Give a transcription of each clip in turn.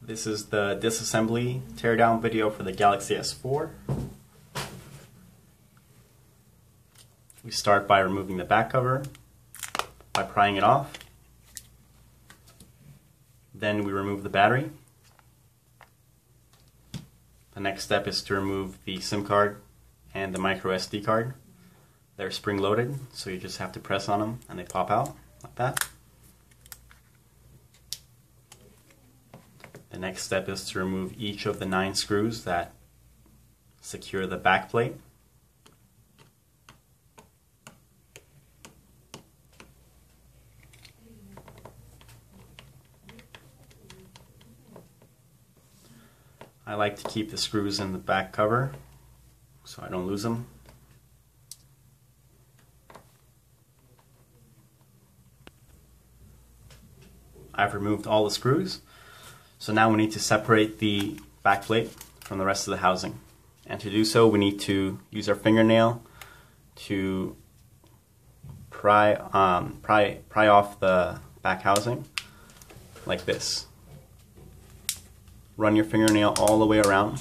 This is the disassembly teardown video for the Galaxy S4. We start by removing the back cover, by prying it off. Then we remove the battery. The next step is to remove the SIM card and the micro SD card. They're spring loaded, so you just have to press on them and they pop out like that. The next step is to remove each of the 9 screws that secure the back plate. I like to keep the screws in the back cover so I don't lose them. I've removed all the screws. So now we need to separate the back plate from the rest of the housing. And to do so, we need to use our fingernail to pry off the back housing like this. Run your fingernail all the way around.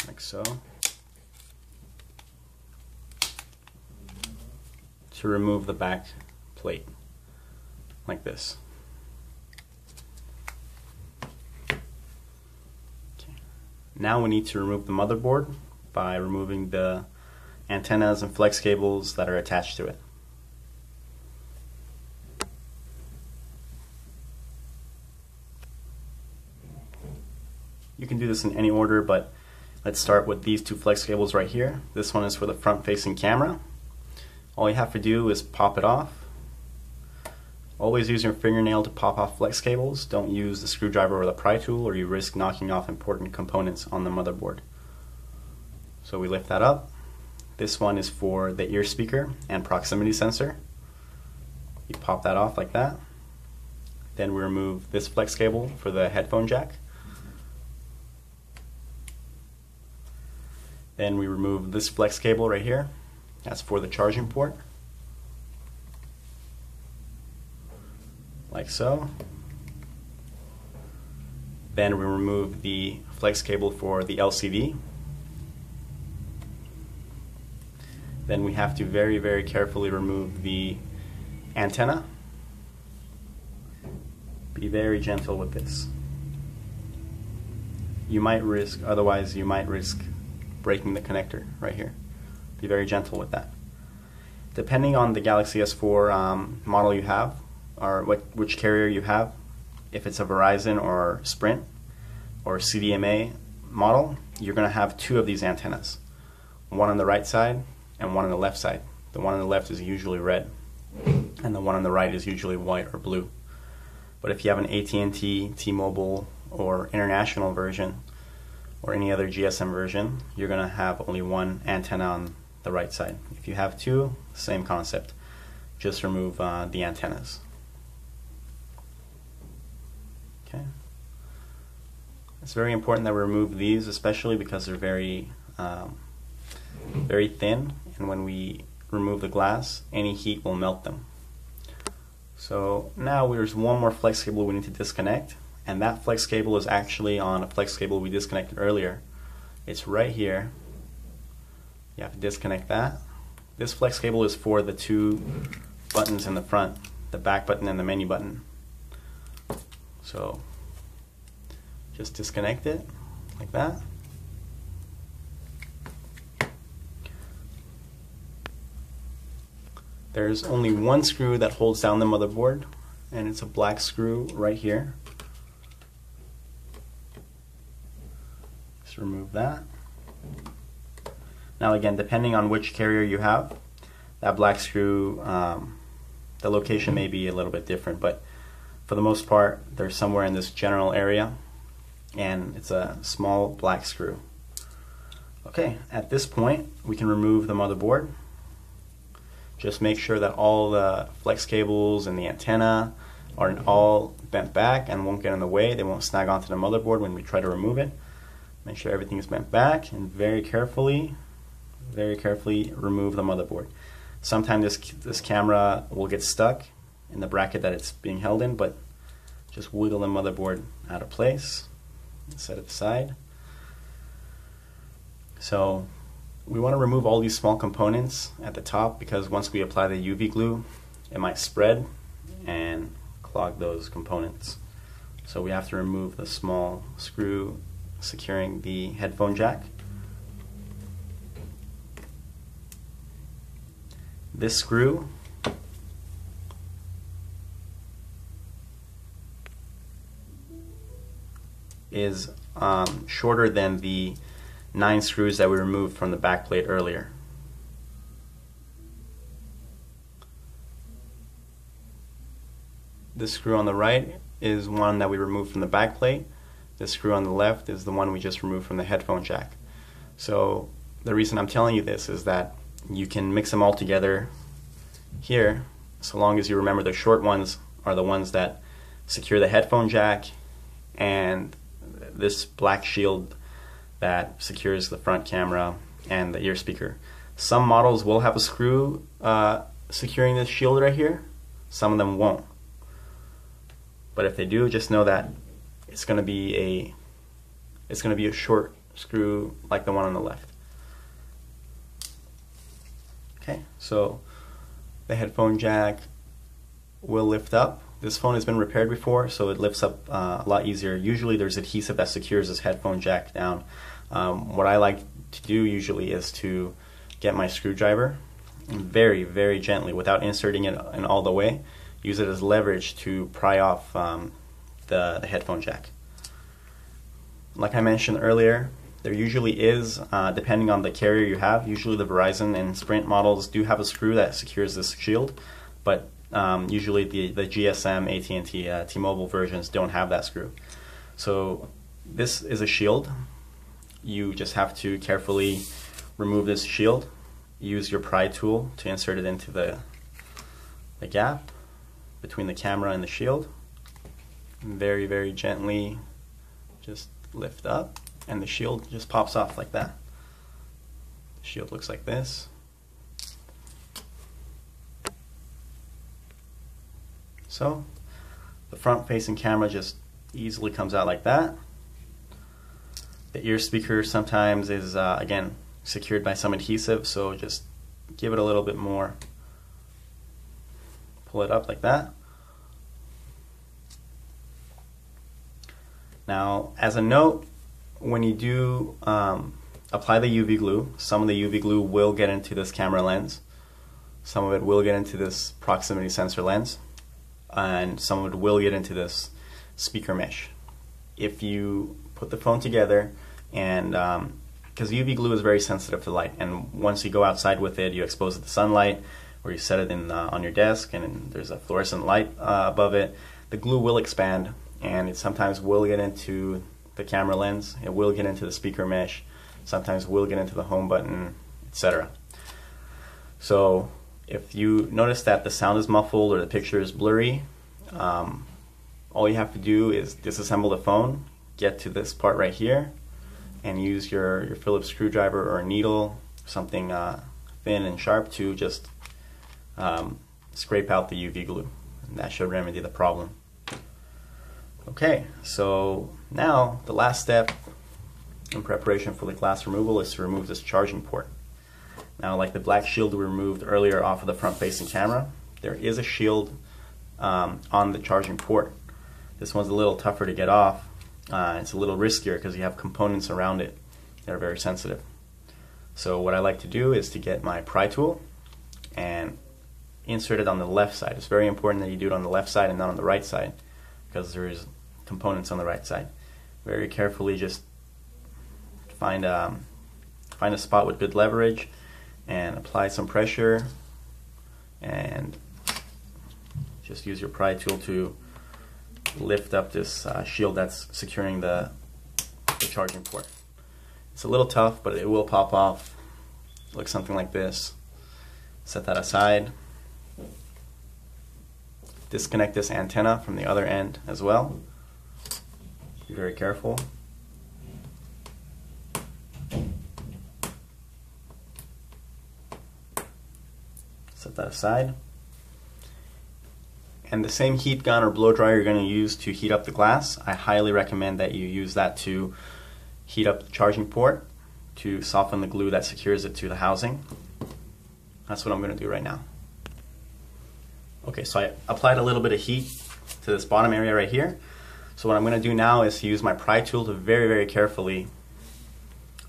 Like so. To remove the back plate, like this. Okay. Now we need to remove the motherboard by removing the antennas and flex cables that are attached to it. You can do this in any order, but let's start with these 2 flex cables right here. This one is for the front-facing camera. All you have to do is pop it off. Always use your fingernail to pop off flex cables. Don't use the screwdriver or the pry tool, or you risk knocking off important components on the motherboard. So we lift that up. This one is for the ear speaker and proximity sensor. You pop that off like that. Then we remove this flex cable for the headphone jack. Then we remove this flex cable right here. That's for the charging port. Like so. Then we remove the flex cable for the LCD. Then we have to very, very carefully remove the antenna. Be very gentle with this. Otherwise you might risk breaking the connector right here. Be very gentle with that. Depending on the Galaxy S4 model you have, or which carrier you have, if it's a Verizon or Sprint or CDMA model, you're going to have 2 of these antennas. One on the right side and one on the left side. The one on the left is usually red, and the one on the right is usually white or blue. But if you have an AT&T, T-Mobile, or international version, or any other GSM version, you're going to have only 1 antenna on the right side. If you have 2, same concept. Just remove the antennas. Okay. It's very important that we remove these, especially because they're very thin, and when we remove the glass, any heat will melt them. So now there's one more flex cable we need to disconnect, and that flex cable is actually on a flex cable we disconnected earlier. It's right here. You have to disconnect that. This flex cable is for the 2 buttons in the front, the back button and the menu button. So just disconnect it like that. There's only 1 screw that holds down the motherboard, and it's a black screw right here. Just remove that. Now again, depending on which carrier you have, that black screw, the location may be a little bit different, but for the most part, they're somewhere in this general area, and it's a small black screw. Okay, at this point, we can remove the motherboard. Just make sure that all the flex cables and the antenna are all bent back and won't get in the way. They won't snag onto the motherboard when we try to remove it. Make sure everything is bent back and very carefully remove the motherboard. Sometimes this camera will get stuck in the bracket that it's being held in, but just wiggle the motherboard out of place and set it aside. So we want to remove all these small components at the top, because once we apply the UV glue, it might spread and clog those components. So we have to remove the small screw securing the headphone jack. This screw is shorter than the 9 screws that we removed from the back plate earlier. This screw on the right is one that we removed from the back plate. This screw on the left is the one we just removed from the headphone jack. So the reason I'm telling you this is that you can mix them all together here, so long as you remember the short ones are the ones that secure the headphone jack and this black shield that secures the front camera and the ear speaker. Some models will have a screw securing this shield right here. Some of them won't. But if they do, just know that it's going to be a short screw like the one on the left. Okay, so the headphone jack will lift up. This phone has been repaired before, so it lifts up a lot easier. Usually there's adhesive that secures this headphone jack down. What I like to do usually is to get my screwdriver and very, very gently, without inserting it in all the way, use it as leverage to pry off the headphone jack. Like I mentioned earlier, there usually is, depending on the carrier you have, usually the Verizon and Sprint models do have a screw that secures this shield, but usually the GSM, AT&T, T-Mobile versions don't have that screw. So this is a shield. You just have to carefully remove this shield. Use your pry tool to insert it into the gap between the camera and the shield. Very, very gently just lift up, and the shield just pops off like that. The shield looks like this. So the front facing camera just easily comes out like that. The ear speaker sometimes is again secured by some adhesive, so just give it a little bit more. Pull it up like that. Now, as a note, when you do apply the UV glue, some of the UV glue will get into this camera lens, some of it will get into this proximity sensor lens, and some of it will get into this speaker mesh. If you put the phone together, and because UV glue is very sensitive to light, and once you go outside with it, you expose it to sunlight, or you set it in on your desk and there's a fluorescent light above it, the glue will expand, and it sometimes will get into the camera lens, it will get into the speaker mesh, sometimes will get into the home button, etc. So if you notice that the sound is muffled or the picture is blurry, all you have to do is disassemble the phone, get to this part right here, and use your Phillips screwdriver or a needle, something thin and sharp, to just scrape out the UV glue, and that should remedy the problem. Okay, so now the last step in preparation for the glass removal is to remove this charging port. Now, like the black shield we removed earlier off of the front facing camera, there is a shield on the charging port. This one's a little tougher to get off. It's a little riskier because you have components around it that are very sensitive. So what I like to do is to get my pry tool and insert it on the left side. It's very important that you do it on the left side and not on the right side, because there is components on the right side. Very carefully just find a spot with good leverage and apply some pressure, and just use your pry tool to lift up this shield that's securing the charging port. It's a little tough, but it will pop off. Looks something like this. Set that aside. Disconnect this antenna from the other end as well. Be very careful. Set that aside. And the same heat gun or blow dryer you're going to use to heat up the glass, I highly recommend that you use that to heat up the charging port to soften the glue that secures it to the housing. That's what I'm going to do right now. Okay, so I applied a little bit of heat to this bottom area right here. So what I'm going to do now is use my pry tool to very, very carefully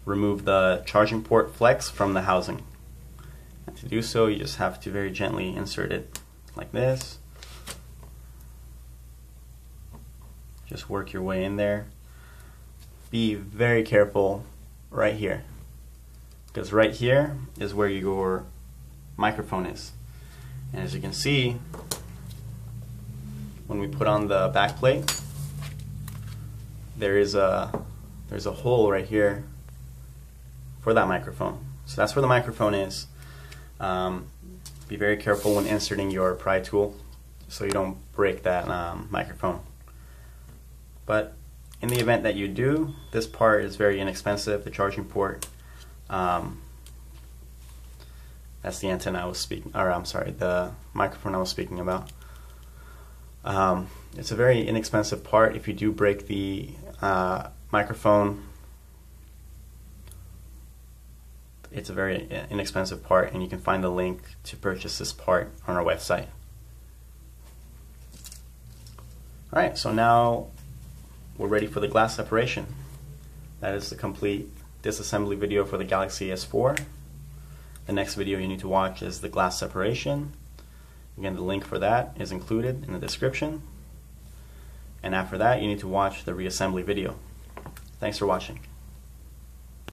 remove the charging port flex from the housing. And to do so, you just have to very gently insert it like this. Just work your way in there. Be very careful right here, because right here is where your microphone is. And as you can see, when we put on the back plate, there's a hole right here for that microphone. So that's where the microphone is. Be very careful when inserting your pry tool so you don't break that microphone. But in the event that you do, this part is very inexpensive, the charging port. That's the antenna I was speaking, or I'm sorry, the microphone I was speaking about. It's a very inexpensive part. If you do break the microphone, it's a very inexpensive part, and you can find the link to purchase this part on our website. Alright, so now we're ready for the glass separation. That is the complete disassembly video for the Galaxy S4. The next video you need to watch is the glass separation. Again, the link for that is included in the description. And after that, you need to watch the reassembly video. Thanks for watching.